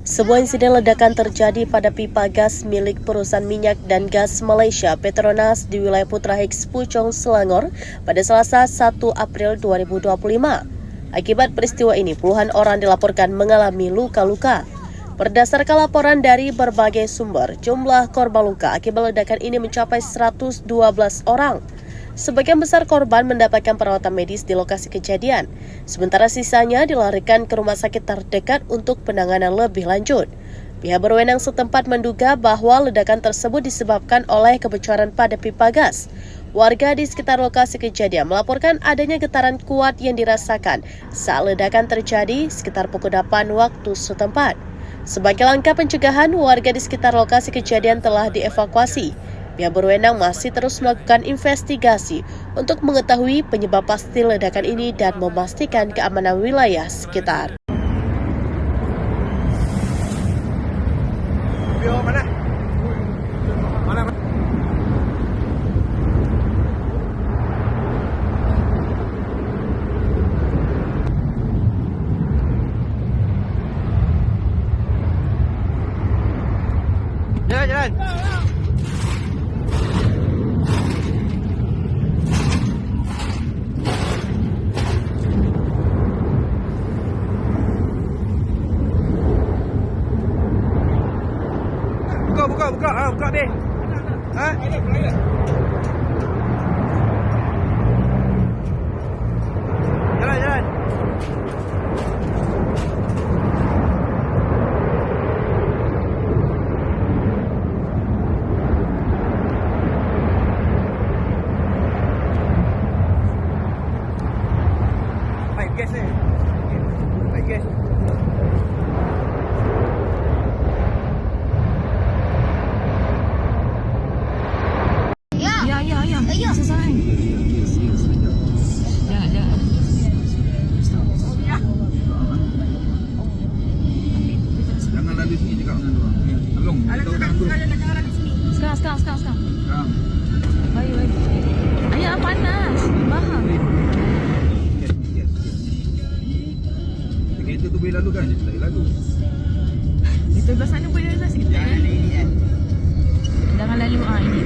Sebuah insiden ledakan terjadi pada pipa gas milik perusahaan minyak dan gas Malaysia Petronas di wilayah Putra Heights, Puchong, Selangor pada Selasa 1 April 2025. Akibat peristiwa ini, puluhan orang dilaporkan mengalami luka-luka. Berdasarkan laporan dari berbagai sumber, jumlah korban luka akibat ledakan ini mencapai 112 orang. Sebagian besar korban mendapatkan perawatan medis di lokasi kejadian, sementara sisanya dilarikan ke rumah sakit terdekat untuk penanganan lebih lanjut. Pihak berwenang setempat menduga bahwa ledakan tersebut disebabkan oleh kebocoran pada pipa gas. Warga di sekitar lokasi kejadian melaporkan adanya getaran kuat yang dirasakan saat ledakan terjadi sekitar pukul 8 waktu setempat. Sebagai langkah pencegahan, warga di sekitar lokasi kejadian telah dievakuasi. Pihak berwenang masih terus melakukan investigasi untuk mengetahui penyebab pasti ledakan ini dan memastikan keamanan wilayah sekitar. Jalan. Buka deh. Jalan. Baik gas ni. Baik gas. Selesai. Jangan. Jangan lalu sini cakap dengan dia. Tolong, beritahu dengan guru. Sekarang. Baik. Ayah panas. Bahang. Yes. Kereta tu boleh lalu kan? Dia tak boleh lalu. Itu belah sana boleh lalu sikit. Jangan lalu ini.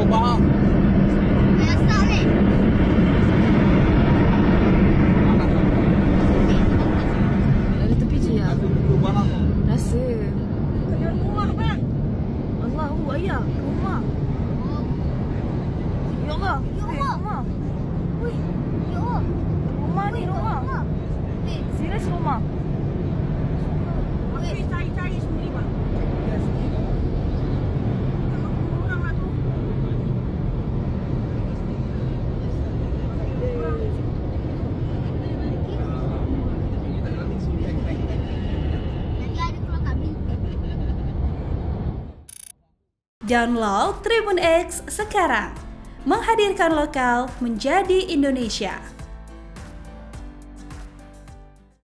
Faham? Ada tepi je ya. Aku buku barang tu. Rasa. Rumah bang. Allahu ayah, rumah. Ya Allah. Rumah. Wih. Ya Allah. Rumah ni rumah. Serius rumah. Okey, cari sendiri bang. Download Tribun X sekarang, menghadirkan lokal menjadi Indonesia.